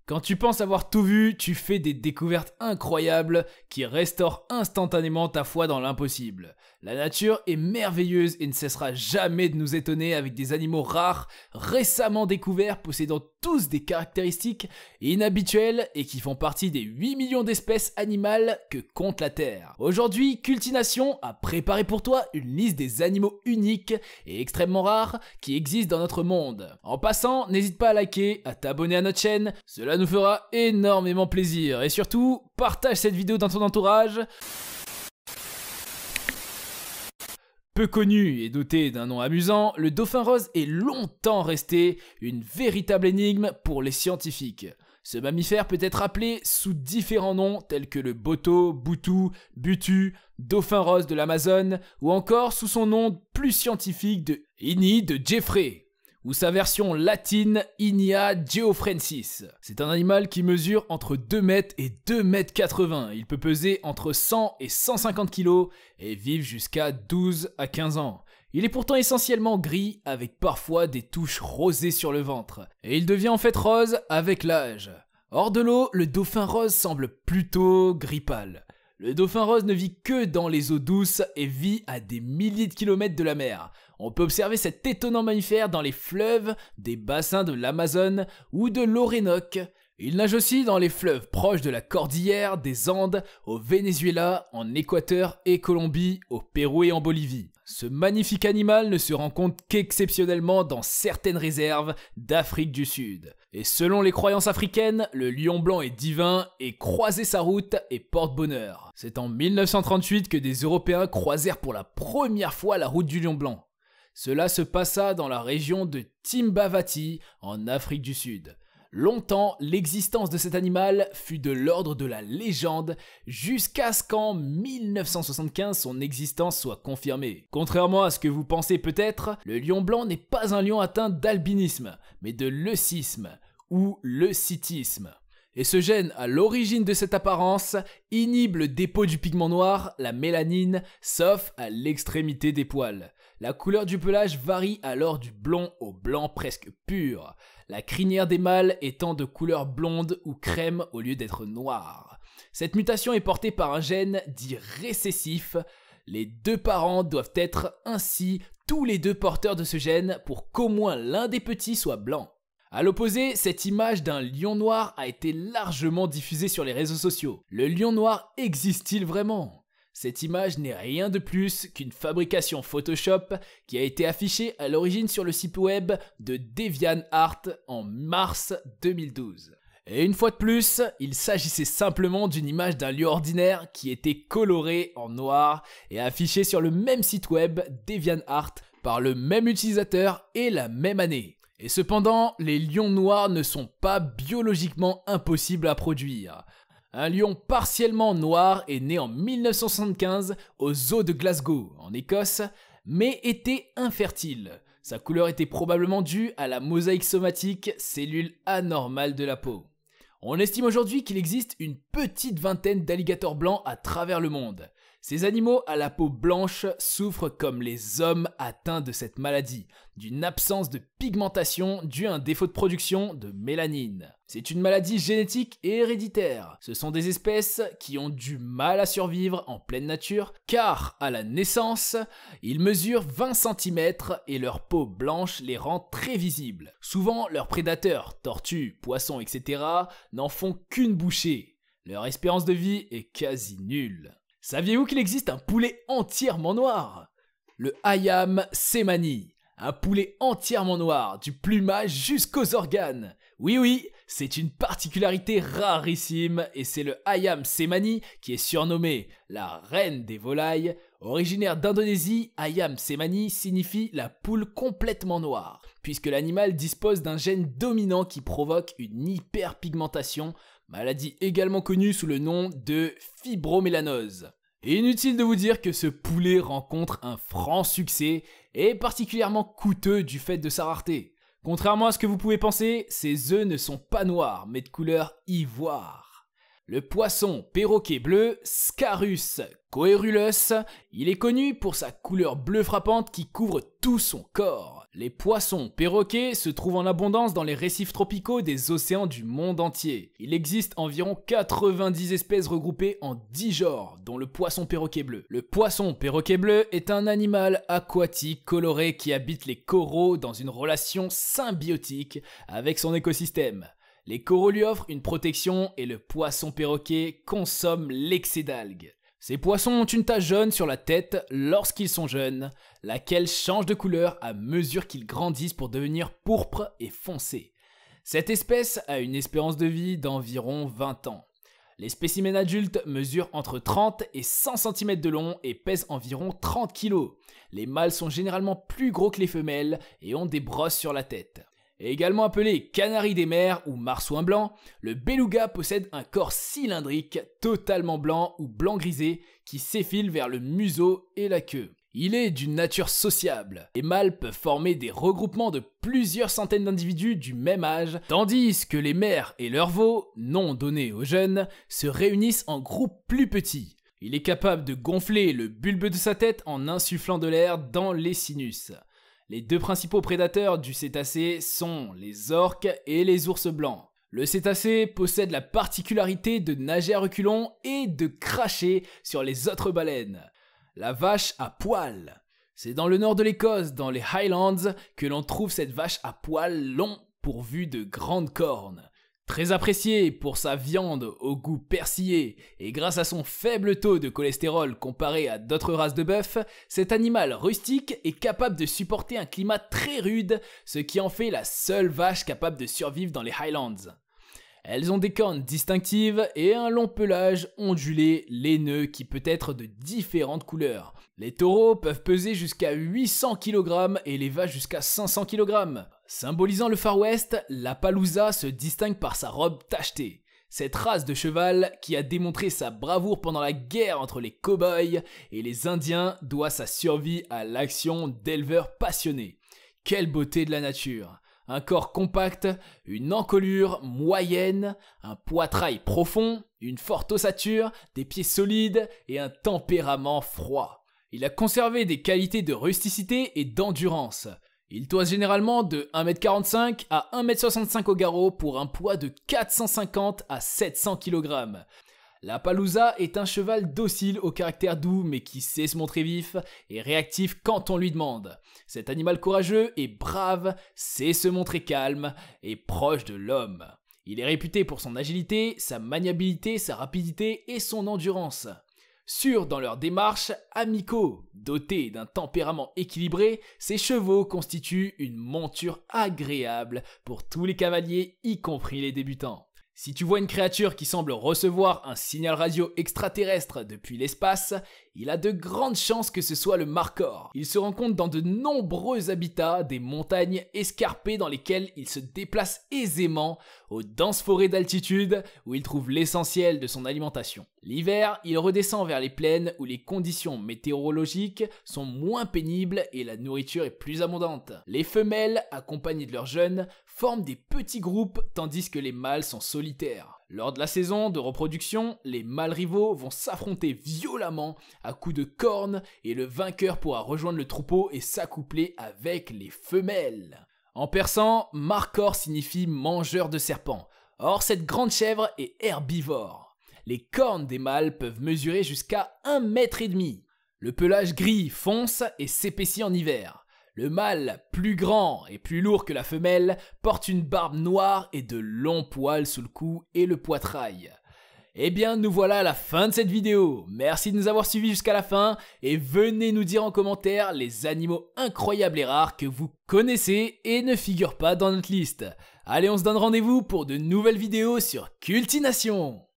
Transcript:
Quand tu penses avoir tout vu, tu fais des découvertes incroyables qui restaurent instantanément ta foi dans l'impossible. La nature est merveilleuse et ne cessera jamais de nous étonner avec des animaux rares, récemment découverts, possédant tous des caractéristiques inhabituelles et qui font partie des 8 millions d'espèces animales que compte la Terre. Aujourd'hui, Cultination a préparé pour toi une liste des animaux uniques et extrêmement rares qui existent dans notre monde. En passant, n'hésite pas à liker, à t'abonner à notre chaîne, cela nous fera énormément plaisir. Et surtout, partage cette vidéo dans ton entourage. Peu connu et doté d'un nom amusant, le dauphin rose est longtemps resté une véritable énigme pour les scientifiques. Ce mammifère peut être appelé sous différents noms tels que le boto, boutou, butu, dauphin rose de l'Amazone ou encore sous son nom plus scientifique de Inia de Jeffrey ou sa version latine Inia geoffrensis. C'est un animal qui mesure entre 2 mètres et 2 mètres 80. Il peut peser entre 100 et 150 kg et vivre jusqu'à 12 à 15 ans. Il est pourtant essentiellement gris avec parfois des touches rosées sur le ventre. Et il devient en fait rose avec l'âge. Hors de l'eau, le dauphin rose semble plutôt gris pâle. Le dauphin rose ne vit que dans les eaux douces et vit à des milliers de kilomètres de la mer. On peut observer cet étonnant mammifère dans les fleuves, des bassins de l'Amazone ou de l'Orénoque. Il nage aussi dans les fleuves proches de la cordillère des Andes, au Venezuela, en Équateur et Colombie, au Pérou et en Bolivie. Ce magnifique animal ne se rencontre qu'exceptionnellement dans certaines réserves d'Afrique du Sud. Et selon les croyances africaines, le lion blanc est divin et croiser sa route et porte bonheur. C'est en 1938 que des Européens croisèrent pour la première fois la route du lion blanc. Cela se passa dans la région de Timbavati, en Afrique du Sud. Longtemps, l'existence de cet animal fut de l'ordre de la légende jusqu'à ce qu'en 1975 son existence soit confirmée. Contrairement à ce que vous pensez peut-être, le lion blanc n'est pas un lion atteint d'albinisme, mais de leucisme ou leucitisme. Et ce gène à l'origine de cette apparence inhibe le dépôt du pigment noir, la mélanine, sauf à l'extrémité des poils. La couleur du pelage varie alors du blond au blanc presque pur, la crinière des mâles étant de couleur blonde ou crème au lieu d'être noire. Cette mutation est portée par un gène dit récessif. Les deux parents doivent être ainsi tous les deux porteurs de ce gène pour qu'au moins l'un des petits soit blanc. A l'opposé, cette image d'un lion noir a été largement diffusée sur les réseaux sociaux. Le lion noir existe-t-il vraiment ? Cette image n'est rien de plus qu'une fabrication Photoshop qui a été affichée à l'origine sur le site web de DeviantArt en mars 2012. Et une fois de plus, il s'agissait simplement d'une image d'un lion ordinaire qui était colorée en noir et affichée sur le même site web DeviantArt par le même utilisateur et la même année. Et cependant, les lions noirs ne sont pas biologiquement impossibles à produire. Un lion partiellement noir est né en 1975 au zoo de Glasgow, en Écosse, mais était infertile. Sa couleur était probablement due à la mosaïque somatique, cellule anormale de la peau. On estime aujourd'hui qu'il existe une petite vingtaine d'alligators blancs à travers le monde. Ces animaux à la peau blanche souffrent comme les hommes atteints de cette maladie, d'une absence de pigmentation due à un défaut de production de mélanine. C'est une maladie génétique et héréditaire. Ce sont des espèces qui ont du mal à survivre en pleine nature car à la naissance, ils mesurent 20 cm et leur peau blanche les rend très visibles. Souvent, leurs prédateurs, tortues, poissons, etc. n'en font qu'une bouchée. Leur espérance de vie est quasi nulle. Saviez-vous qu'il existe un poulet entièrement noir ? Le Ayam Cemani, un poulet entièrement noir, du plumage jusqu'aux organes. Oui, c'est une particularité rarissime et c'est le Ayam Cemani qui est surnommé la reine des volailles. Originaire d'Indonésie, Ayam Cemani signifie la poule complètement noire, puisque l'animal dispose d'un gène dominant qui provoque une hyperpigmentation, maladie également connue sous le nom de fibromélanose. Et inutile de vous dire que ce poulet rencontre un franc succès et est particulièrement coûteux du fait de sa rareté. Contrairement à ce que vous pouvez penser, ses œufs ne sont pas noirs mais de couleur ivoire. Le poisson perroquet bleu, Scarus coerulus, il est connu pour sa couleur bleue frappante qui couvre tout son corps. Les poissons perroquets se trouvent en abondance dans les récifs tropicaux des océans du monde entier. Il existe environ 90 espèces regroupées en 10 genres, dont le poisson perroquet bleu. Le poisson perroquet bleu est un animal aquatique coloré qui habite les coraux dans une relation symbiotique avec son écosystème. Les coraux lui offrent une protection et le poisson perroquet consomme l'excès d'algues. Ces poissons ont une tache jaune sur la tête lorsqu'ils sont jeunes, laquelle change de couleur à mesure qu'ils grandissent pour devenir pourpre et foncé. Cette espèce a une espérance de vie d'environ 20 ans. Les spécimens adultes mesurent entre 30 et 100 cm de long et pèsent environ 30 kg. Les mâles sont généralement plus gros que les femelles et ont des brosses sur la tête. Également appelé canari des mers ou marsouin blanc, le beluga possède un corps cylindrique totalement blanc ou blanc grisé qui s'effile vers le museau et la queue. Il est d'une nature sociable. Les mâles peuvent former des regroupements de plusieurs centaines d'individus du même âge, tandis que les mères et leurs veaux, non donnés aux jeunes, se réunissent en groupes plus petits. Il est capable de gonfler le bulbe de sa tête en insufflant de l'air dans les sinus. Les deux principaux prédateurs du cétacé sont les orques et les ours blancs. Le cétacé possède la particularité de nager à reculons et de cracher sur les autres baleines. La vache à poils. C'est dans le nord de l'Écosse, dans les Highlands, que l'on trouve cette vache à poils longs pourvue de grandes cornes. Très apprécié pour sa viande au goût persillé et grâce à son faible taux de cholestérol comparé à d'autres races de bœuf, cet animal rustique est capable de supporter un climat très rude, ce qui en fait la seule vache capable de survivre dans les Highlands. Elles ont des cornes distinctives et un long pelage ondulé, laineux qui peut être de différentes couleurs. Les taureaux peuvent peser jusqu'à 800 kg et les vaches jusqu'à 500 kg. Symbolisant le Far West, l'Appaloosa se distingue par sa robe tachetée. Cette race de cheval, qui a démontré sa bravoure pendant la guerre entre les cow-boys et les Indiens, doit sa survie à l'action d'éleveurs passionnés. Quelle beauté de la nature! Un corps compact, une encolure moyenne, un poitrail profond, une forte ossature, des pieds solides et un tempérament froid. Il a conservé des qualités de rusticité et d'endurance. Il toise généralement de 1,45 m à 1,65 m au garrot pour un poids de 450 à 700 kg. L'Appaloosa est un cheval docile au caractère doux mais qui sait se montrer vif et réactif quand on lui demande. Cet animal courageux et brave sait se montrer calme et proche de l'homme. Il est réputé pour son agilité, sa maniabilité, sa rapidité et son endurance. Sûrs dans leur démarche, amicaux, dotés d'un tempérament équilibré, ces chevaux constituent une monture agréable pour tous les cavaliers, y compris les débutants. Si tu vois une créature qui semble recevoir un signal radio extraterrestre depuis l'espace, il a de grandes chances que ce soit le markhor. Il se rencontre dans de nombreux habitats, des montagnes escarpées dans lesquelles il se déplace aisément, aux denses forêts d'altitude où il trouve l'essentiel de son alimentation. L'hiver, il redescend vers les plaines où les conditions météorologiques sont moins pénibles et la nourriture est plus abondante. Les femelles, accompagnées de leurs jeunes, forment des petits groupes tandis que les mâles sont solitaires. Lors de la saison de reproduction, les mâles rivaux vont s'affronter violemment à coups de cornes et le vainqueur pourra rejoindre le troupeau et s'accoupler avec les femelles. En persan, markhor signifie mangeur de serpents. Or, cette grande chèvre est herbivore. Les cornes des mâles peuvent mesurer jusqu'à 1,5 m. Le pelage gris fonce et s'épaissit en hiver. Le mâle, plus grand et plus lourd que la femelle, porte une barbe noire et de longs poils sous le cou et le poitrail. Eh bien, nous voilà à la fin de cette vidéo. Merci de nous avoir suivis jusqu'à la fin et venez nous dire en commentaire les animaux incroyables et rares que vous connaissez et ne figurent pas dans notre liste. Allez, on se donne rendez-vous pour de nouvelles vidéos sur Cultination.